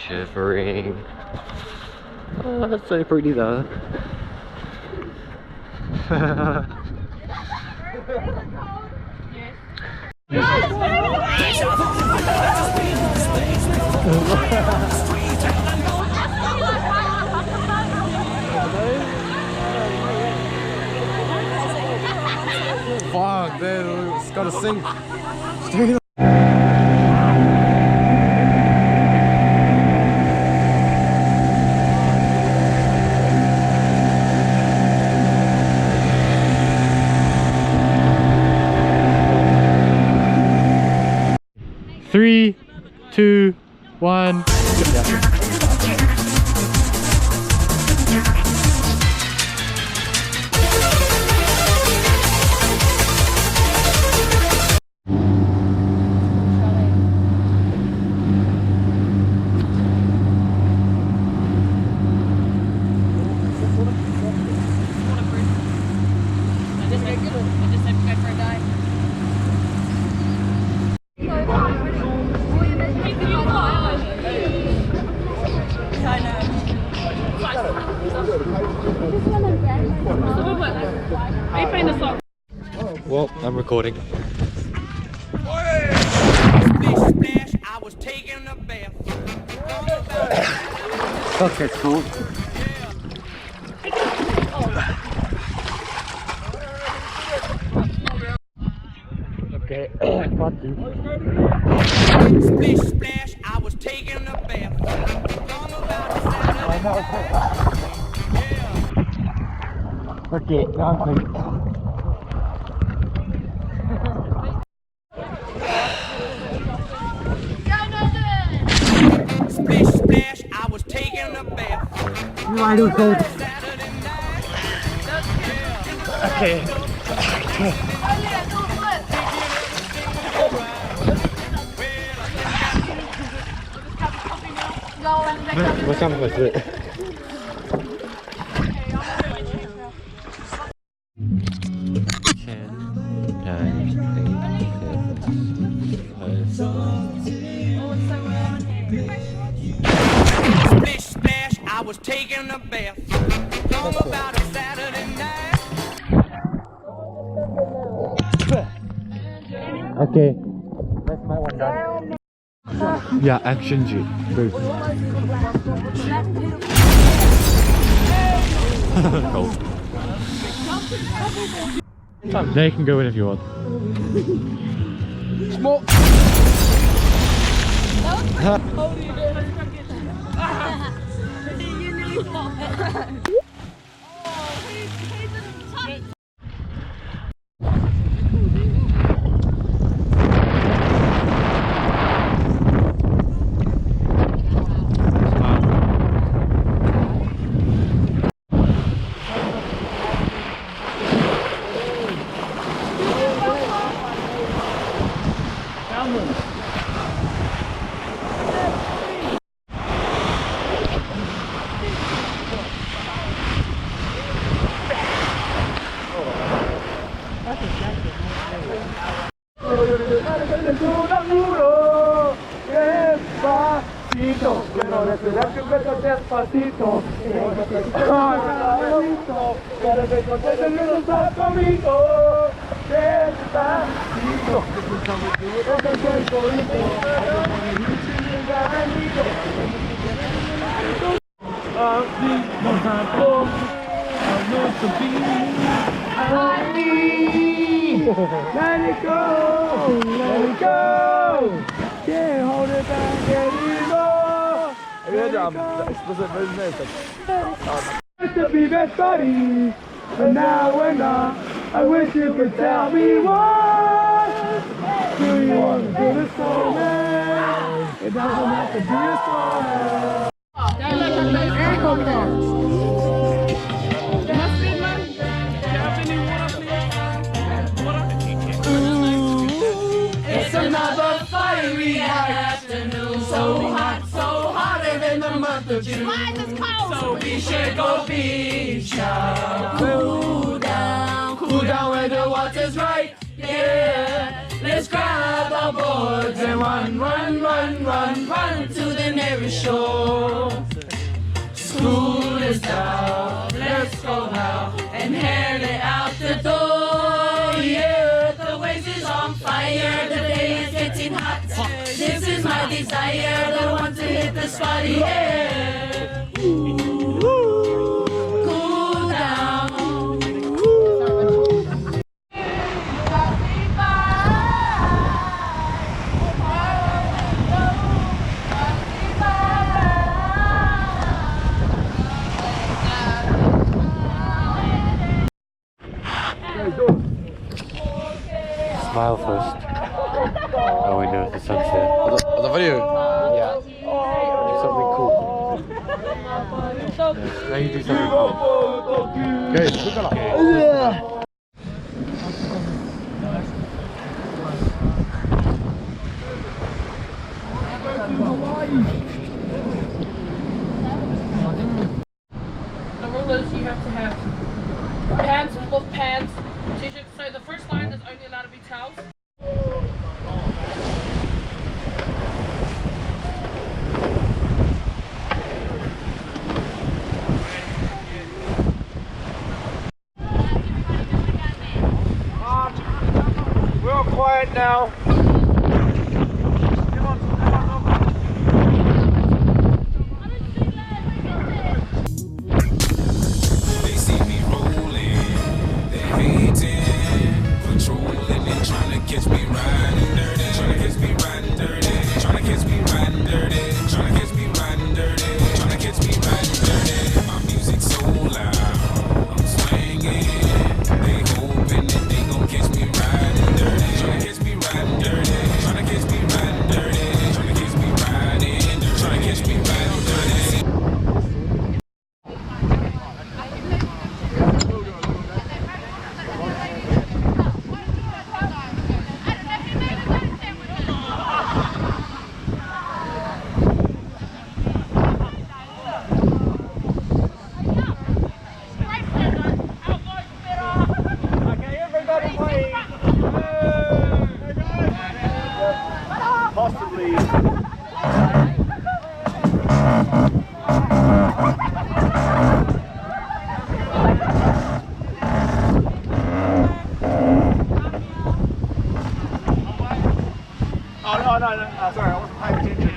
shivering. Oh, that's so pretty though. Fuck, dude, it's gotta sink. Straight 3, 2, 1. Well, I'm recording. I was taking a bath. Fuck, that's cool. Okay, fuck you. Splish splash, I was taking a bath. Okay, now I'm clean. Splish splash, I was taking a bath. I don't go. Okay. What's up with it? 10, 9, 8, 7, 5. Splish splash, I was taking a bath. Long about a Saturday night. Okay. That's my one done. Yeah, action G. Go. Cool. Now you can go in if you want. Small. Quiero respirar que un beso despacito. Quiero que contesten los conmigo. Despacito. Let it go, let it go. Can't hold it back anymore. Let it go. Used to be best buddies, but now we're not. I wish you could tell me why. Do you want to be the stoner? It doesn't have to be a stoner. It's another fiery afternoon, so hotter than the month of June. So we should go beach out, cool down where the water's right. Yeah, let's go. grab our boards and run, run, run, run, run to the nearest shore. School is down, let's go now and head it out the door. Yeah, the waves is on fire, the day is getting hot. This is my desire, the one to hit the spotty air. Cool down. Smile first. Oh, we do the sunset. The video? Yeah. Do something cool. Now you do something cool. Okay, The rule is you have to have pants, both pants, t-shirts. So the first line is only allowed to be towels. We're all quiet now. They see me rolling, they hating, patrolling and trying to catch me riding dirty, trying to catch me riding dirty, trying to catch me riding dirty, trying to catch me riding dirty, trying to catch me riding dirty. My music's so loud, I'm swinging. They hoping that they gon' catch me riding dirty, trying to catch me riding dirty, trying to catch me riding dirty, trying to catch me riding, trying to catch me riding dirty. Okay, everybody wait. Possibly. Oh, no, sorry, I wasn't paying attention.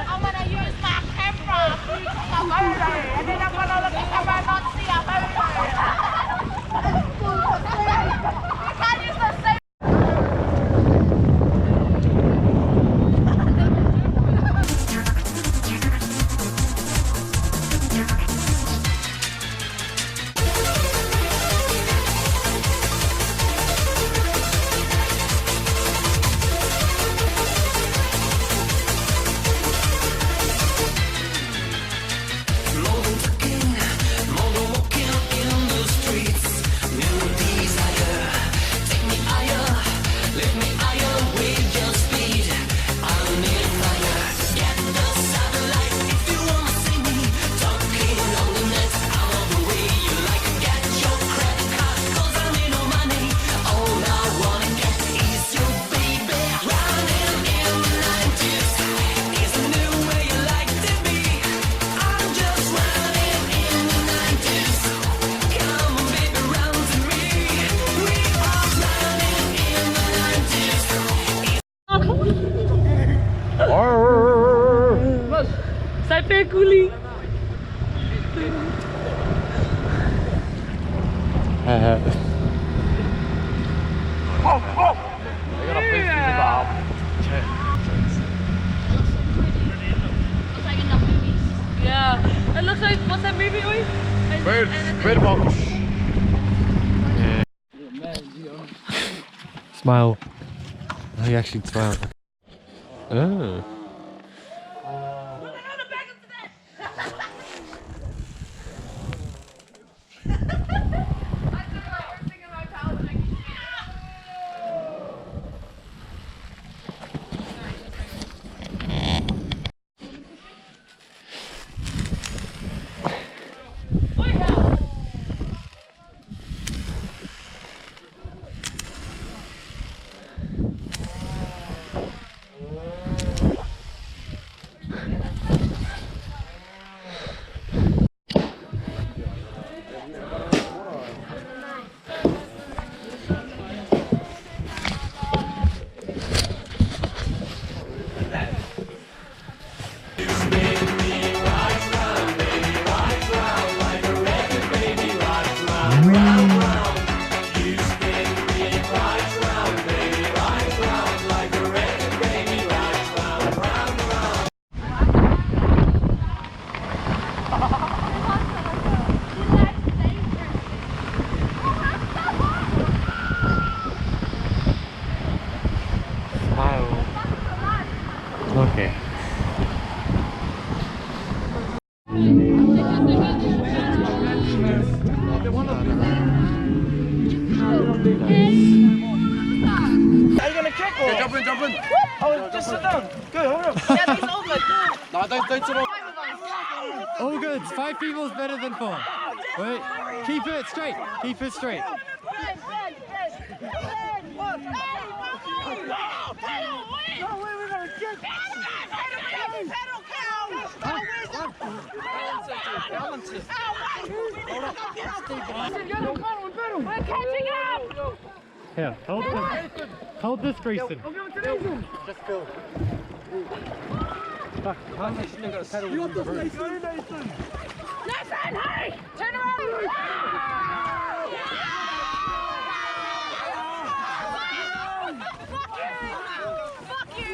I'm gonna use my camera to take a photo, and then I'm gonna look at camera and not see a photo. You can't use the same. Sai coolie. Yeah. It looks like, what's that movie, Oi? Bird Box. Smile. Oh, he actually smiled. Oh. Are you gonna kick or? Jump in, jump in. Oh, just sit down. Go, hurry up. Yeah, he's over. No, don't sit on. All good. 5 people is better than 4. Wait. Keep it straight. Keep it straight. We're catching up! Here, hold this, Grayson. Just Phil. Fuck, how much you got to pedal? Nathan, hurry! Turn around! Fuck you!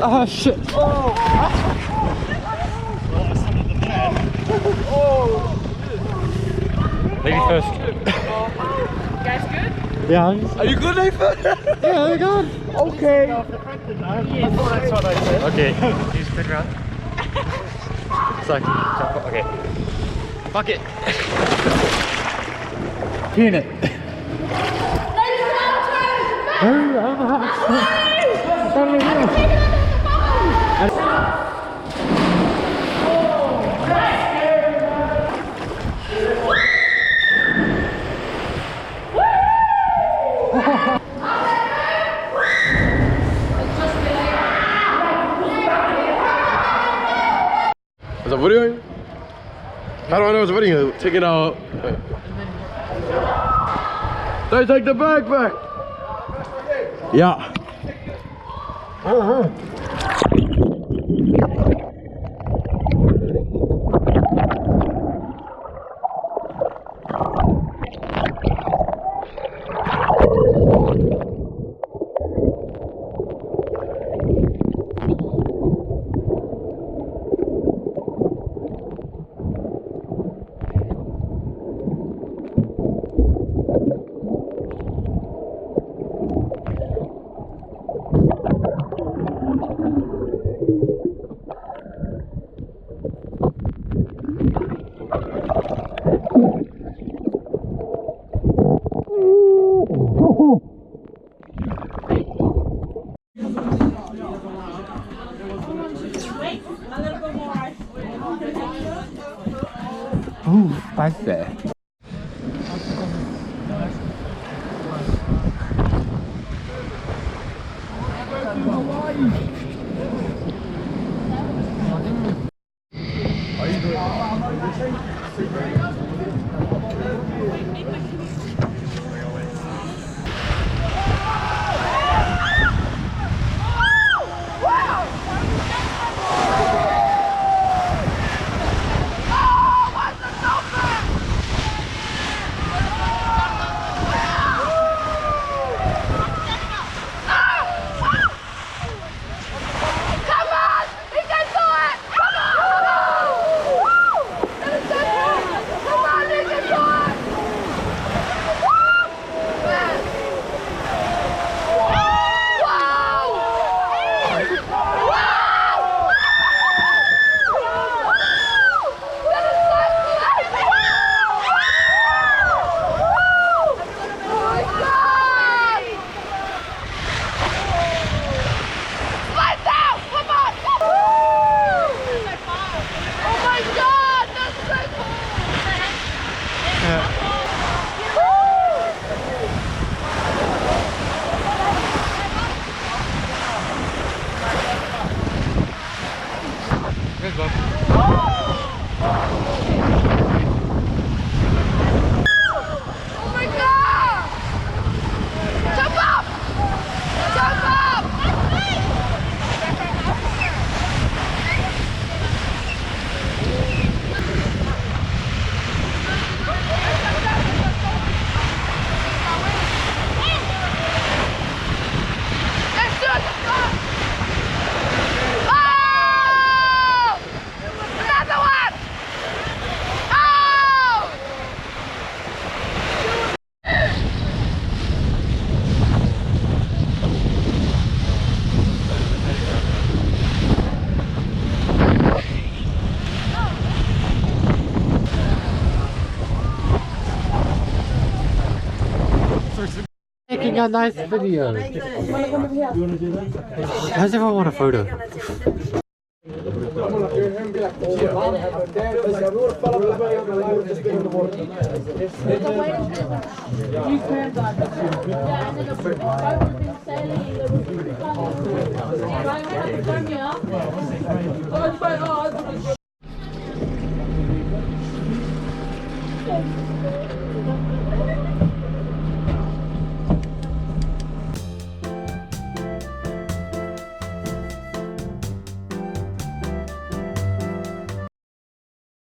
Oh shit. Lady first. Guys, good? Yeah. Are you good, Nathan? Yeah, we're good. Okay. Okay. You spin around. So, jump. Okay. Fuck it. Pin it. Is that videoing? How do I know it's video? Take it out. They take the bag back. Yeah. Ooh, thanks there. Another a nice video. How's everyone want a photo?